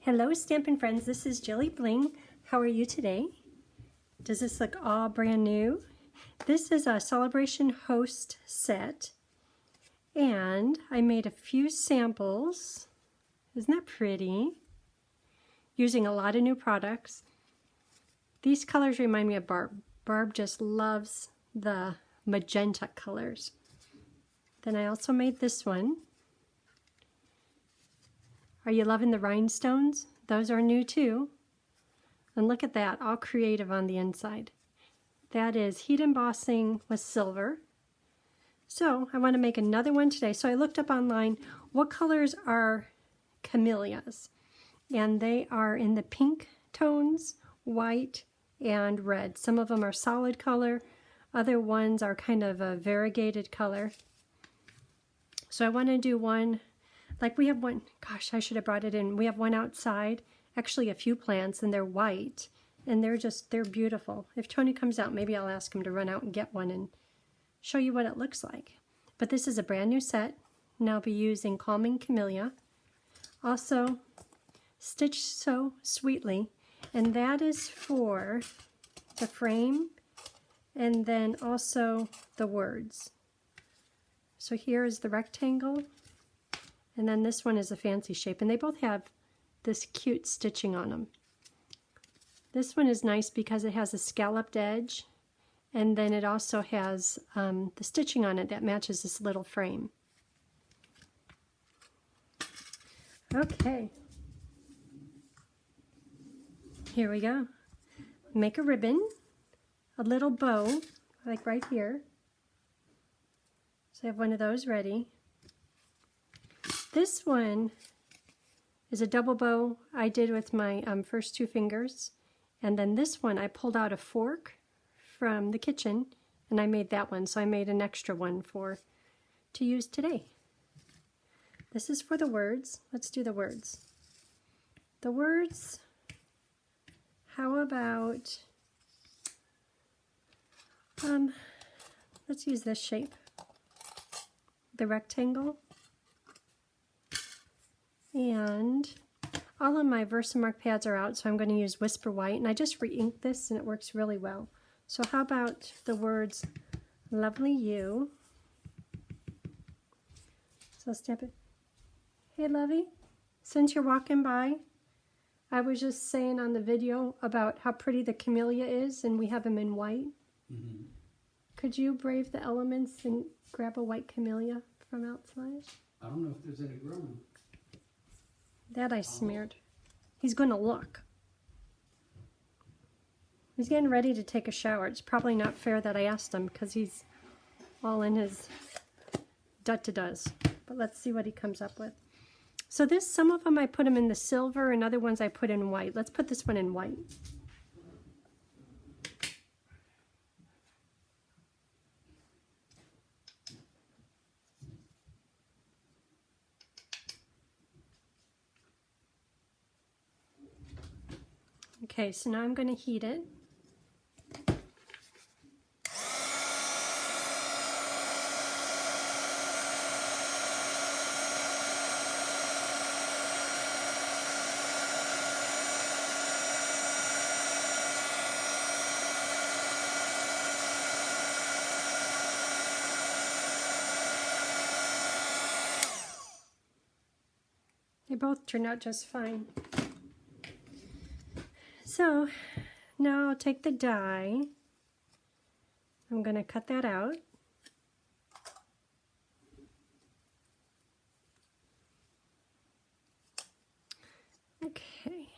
Hello Stampin' Friends, this is JilliBling. How are you today? Does this look all brand new? This is a Sale-a-Bration host set, and I made a few samples. Isn't that pretty? Using a lot of new products. These colors remind me of Barb. Barb just loves the magenta colors. Then I also made this one. Are you loving the rhinestones? Those are new too. And look at that, all creative on the inside. That is heat embossing with silver. So I want to make another one today. So I looked up online, what colors are camellias? And they are in the pink tones, white, and red. Some of them are solid color. Other ones are kind of a variegated color. So I want to do one. Like we have one, gosh, I should have brought it in. We have one outside, actually a few plants, and they're white, and they're beautiful. If Tony comes out, maybe I'll ask him to run out and get one and show you what it looks like. But this is a brand new set, and I'll be using Calming Camellia. Also, Stitch So Sweetly, and that is for the frame, and then also the words. So here is the rectangle. And then this one is a fancy shape, and they both have this cute stitching on them. This one is nice because it has a scalloped edge, and then it also has the stitching on it that matches this little frame. Okay, here we go. Make a ribbon, a little bow, like right here. So I have one of those ready. This one is a double bow I did with my first two fingers, and then this one I pulled out a fork from the kitchen and I made that one, so I made an extra one to use today. This is for the words. Let's do the words. The words, how about, let's use this shape, the rectangle. And all of my Versamark pads are out, so I'm going to use Whisper White, and I just re-inked this and it works really well. So how about the words Lovely You? So I'll stamp it. Hey Lovey, since you're walking by, I was just saying on the video about how pretty the camellia is, and we have them in white. Mm-hmm. Could you brave the elements and grab a white camellia from outside? I don't know if there's any growing. That I smeared. He's going to look. He's getting ready to take a shower. It's probably not fair that I asked him because he's all in his da-da-does. But let's see what he comes up with. So this, some of them I put them in the silver and other ones I put in white. Let's put this one in white. Okay, so now I'm going to heat it. They both turned out just fine. So now I'll take the die. I'm going to cut that out. Okay.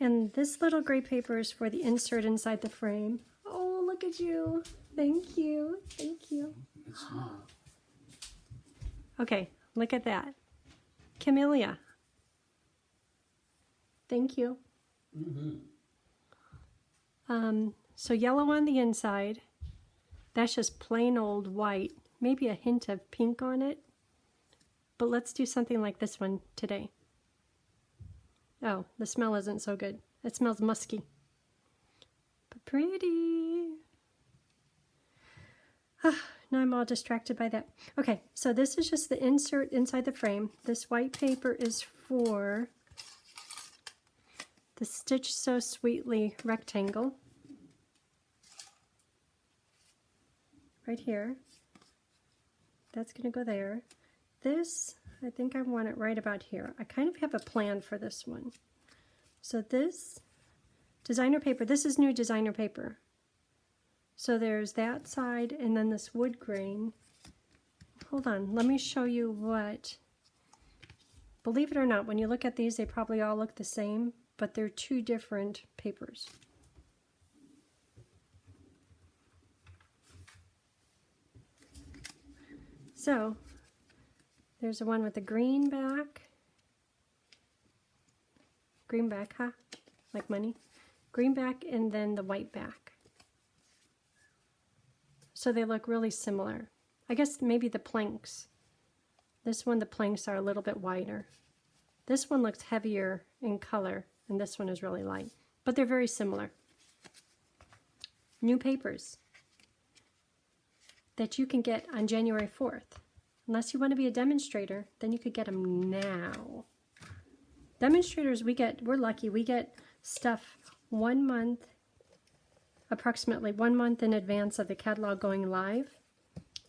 And this little gray paper is for the insert inside the frame. Oh, look at you. Thank you. Thank you. It's small. Okay, look at that. Camellia. Thank you. Mm-hmm. So yellow on the inside. That's just plain old white. Maybe a hint of pink on it. But let's do something like this one today. Oh, the smell isn't so good. It smells musky. But pretty. Now I'm all distracted by that. Okay, so this is just the insert inside the frame. This white paper is for the Stitch So Sweetly rectangle. Right here. That's going to go there. This, I think I want it right about here. I kind of have a plan for this one. So this designer paper, this is new designer paper. So there's that side and then this wood grain. Hold on, let me show you what, believe it or not, when you look at these, they probably all look the same, but they're two different papers. So there's the one with the green back, huh? Like money. Green back and then the white back. So they look really similar. I guess maybe the planks. This one, the planks are a little bit wider. This one looks heavier in color, and this one is really light. But they're very similar. New papers that you can get on January 4th. Unless you want to be a demonstrator, then you could get them now. Demonstrators, we're lucky. We get stuff 1 month, approximately 1 month in advance of the catalog going live,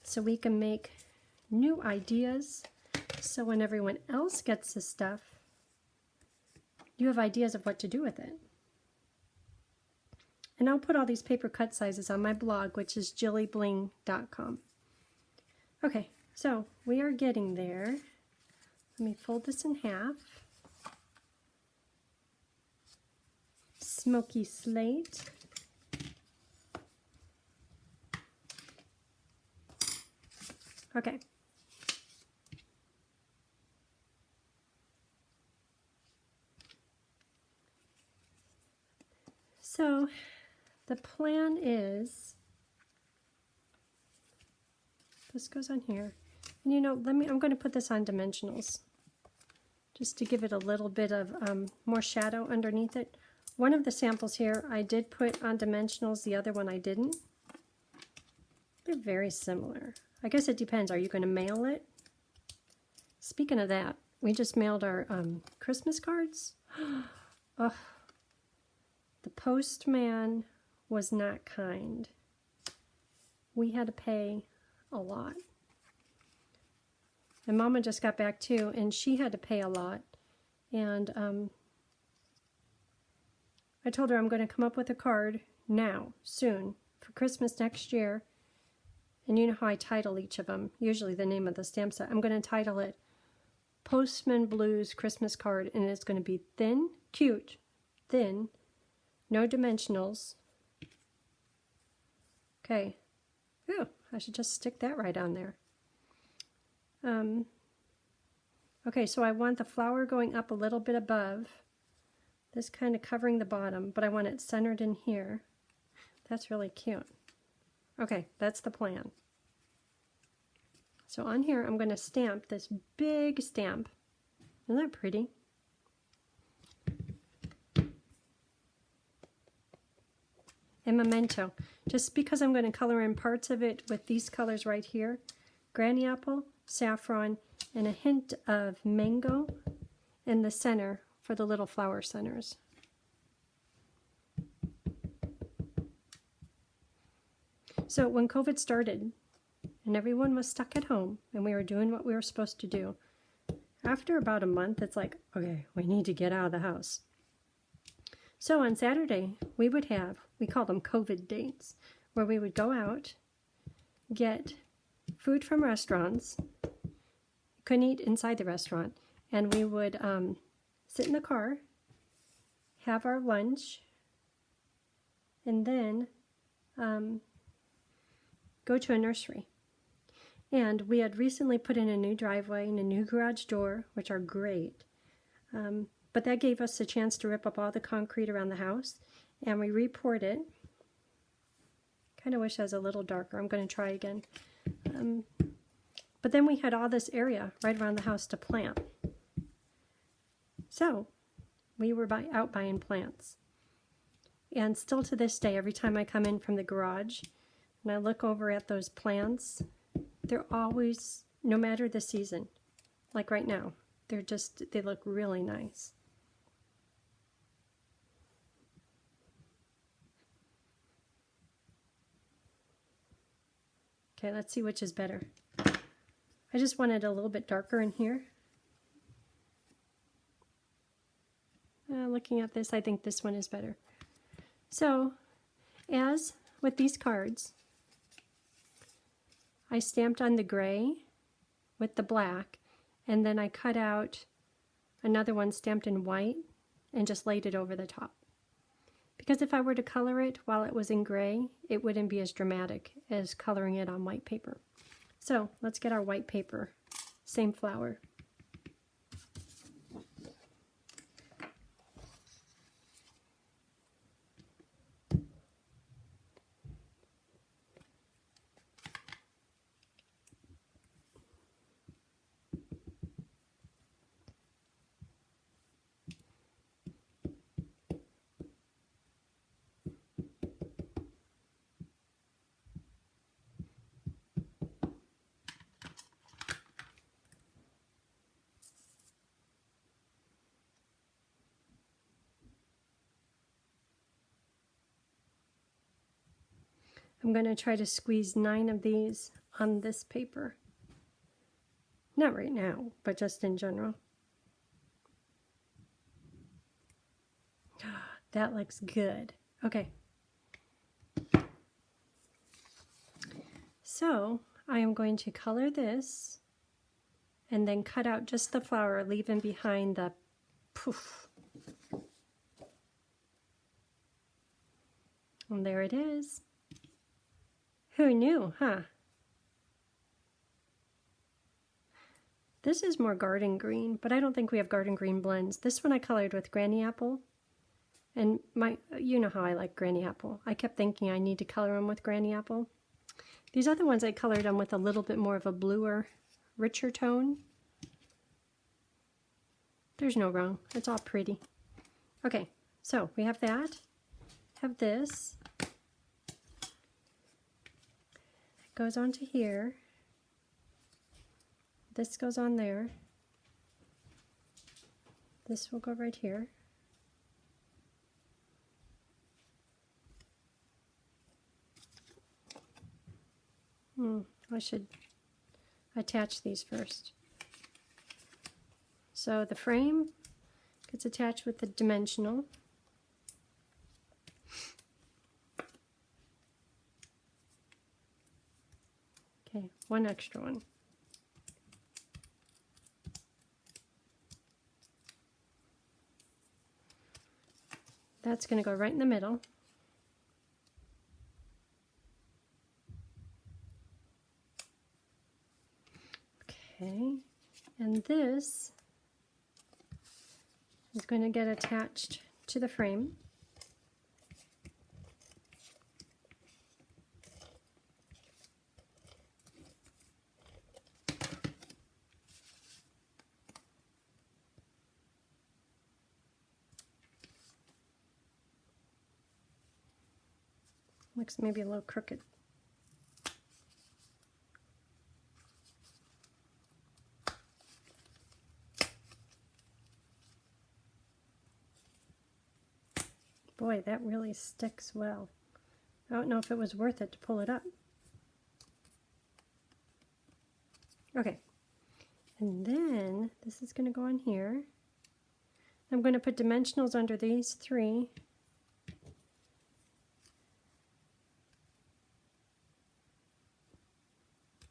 so we can make new ideas. So when everyone else gets the stuff, you have ideas of what to do with it. And I'll put all these paper cut sizes on my blog, which is JilliBling.com. Okay, so we are getting there. Let me fold this in half. Smoky slate. Okay. So the plan is, this goes on here. And you know, I'm going to put this on dimensionals just to give it a little bit of more shadow underneath it. One of the samples here I did put on dimensionals, the other one I didn't. They're very similar. I guess it depends. Are you going to mail it? Speaking of that, we just mailed our Christmas cards. Oh, the postman was not kind. We had to pay a lot. And Mama just got back too, and she had to pay a lot. And I told her I'm going to come up with a card now, soon, for Christmas next year. And you know how I title each of them, usually the name of the stamp set. I'm going to title it Postman Blues Christmas Card, and it's going to be thin, cute, thin, no dimensionals. Okay. Ooh, I should just stick that right on there. Okay, so I want the flower going up a little bit above, this kind of covering the bottom, but I want it centered in here. That's really cute. Okay, that's the plan. So on here, I'm going to stamp this big stamp. Isn't that pretty? And memento. Just because I'm going to color in parts of it with these colors right here. Granny apple, saffron, and a hint of mango in the center for the little flower centers. So when COVID started and everyone was stuck at home and we were doing what we were supposed to do, after about a month, it's like, okay, we need to get out of the house. So on Saturday, we call them COVID dates, where we would go out, get food from restaurants, couldn't eat inside the restaurant, and we would sit in the car, have our lunch, and then go to a nursery. And we had recently put in a new driveway and a new garage door, which are great. But that gave us a chance to rip up all the concrete around the house, and we re-poured it. Kind of wish I was a little darker. I'm going to try again. But then we had all this area right around the house to plant. So We were out buying plants. And still to this day, every time I come in from the garage and I look over at those plants, they're always, no matter the season, like right now, they look really nice. Okay, let's see which is better. I just want it a little bit darker in here. Looking at this, I think this one is better. So, as with these cards, I stamped on the gray with the black, and then I cut out another one stamped in white and just laid it over the top. Because if I were to color it while it was in gray, it wouldn't be as dramatic as coloring it on white paper. So let's get our white paper, same flower. I'm going to try to squeeze 9 of these on this paper. Not right now, but just in general. That looks good. Okay. So I am going to color this and then cut out just the flower, leaving behind the poof. And there it is. Who knew, huh? This is more garden green, but I don't think we have garden green blends. This one I colored with Granny Apple. And you know how I like Granny Apple. I kept thinking I need to color them with Granny Apple. These other ones I colored them with a little bit more of a bluer, richer tone. There's no wrong. It's all pretty. Okay, so we have that. Have this. Goes onto here. This goes on there. This will go right here. I should attach these first. So the frame gets attached with the dimensional. Okay, one extra one. That's going to go right in the middle. Okay, and this is going to get attached to the frame. Looks maybe a little crooked. Boy, that really sticks well. I don't know if it was worth it to pull it up. Okay, and then this is going to go on here. I'm going to put dimensionals under these 3.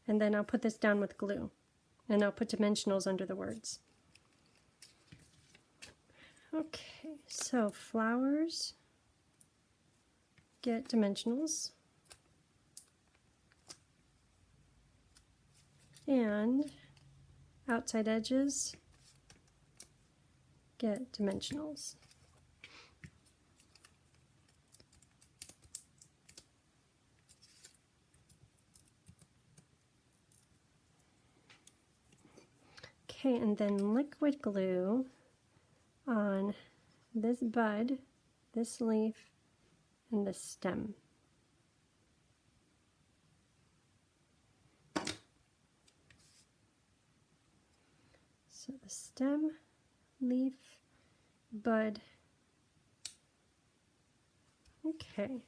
And then I'll put this down with glue. And I'll put dimensionals under the words. Okay, so flowers get dimensionals. And outside edges get dimensionals. Okay, and then liquid glue on this bud, this leaf, and the stem. So the stem, leaf, bud. Okay.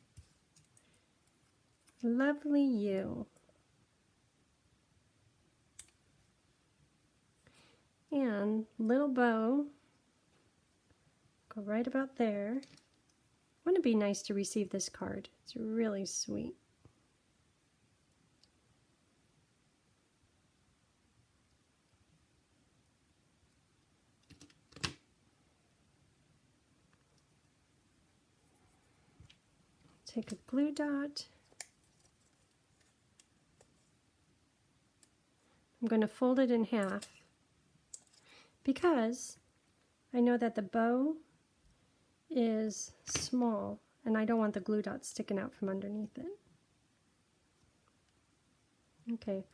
Lovely you. And little bow, go right about there. Wouldn't it be nice to receive this card? It's really sweet. Take a glue dot. I'm going to fold it in half because I know that the bow is small and I don't want the glue dot sticking out from underneath it. Okay,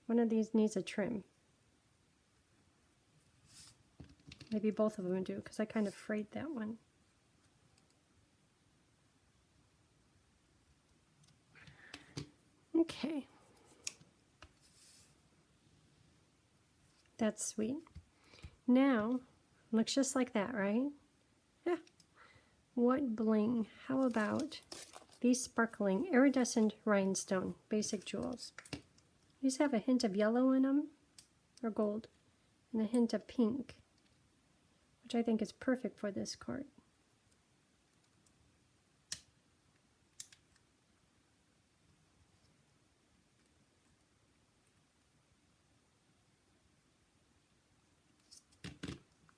one of these needs a trim. Maybe both of them do because I kind of frayed that one. Okay. That's sweet. Now, looks just like that, right? Yeah. What bling? How about these sparkling iridescent rhinestone basic jewels? These have a hint of yellow in them, or gold, and a hint of pink, which I think is perfect for this card.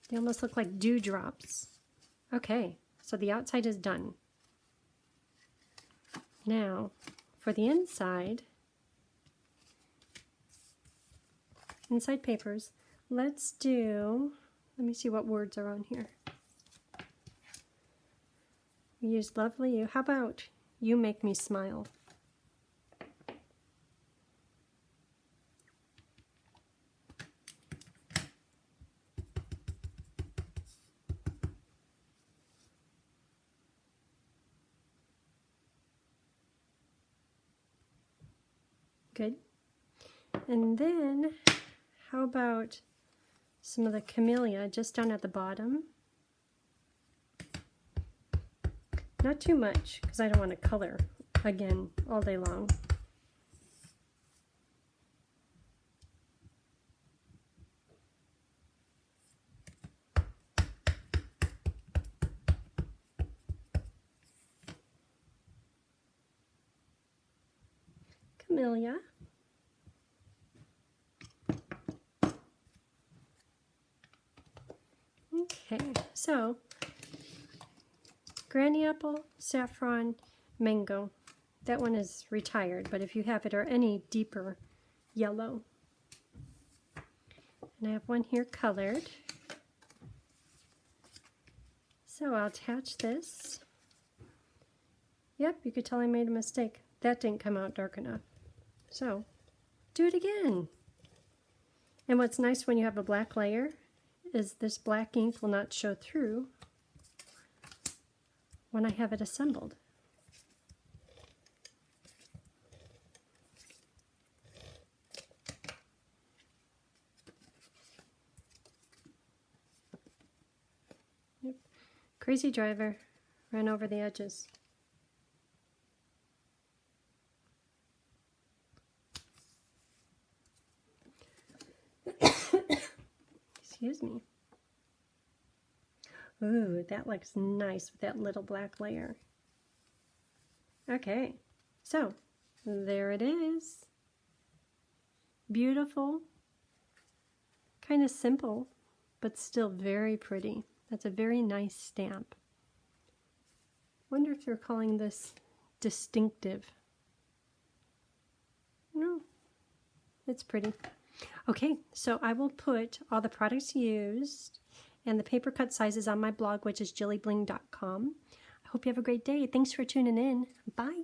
They almost look like dewdrops. Okay, so the outside is done. Now, for the inside papers, let's do, let me see what words are on here. We used lovely you. How about you make me smile? Good. And then, how about some of the camellia just down at the bottom? Not too much, because I don't want to color again all day long. Camellia. Okay, so granny apple, saffron, mango. That one is retired, but if you have it or any deeper yellow. And I have one here colored. So I'll attach this. Yep, you could tell I made a mistake. That didn't come out dark enough. So, do it again. And what's nice when you have a black layer is this black ink will not show through when I have it assembled. Yep. Crazy driver ran over the edges. Excuse me. Ooh, that looks nice with that little black layer. Okay, so there it is. Beautiful, kind of simple, but still very pretty. That's a very nice stamp. Wonder if they're calling this distinctive. No, it's pretty. Okay, so I will put all the products used and the paper cut sizes on my blog, which is JilliBling.com. I hope you have a great day. Thanks for tuning in. Bye.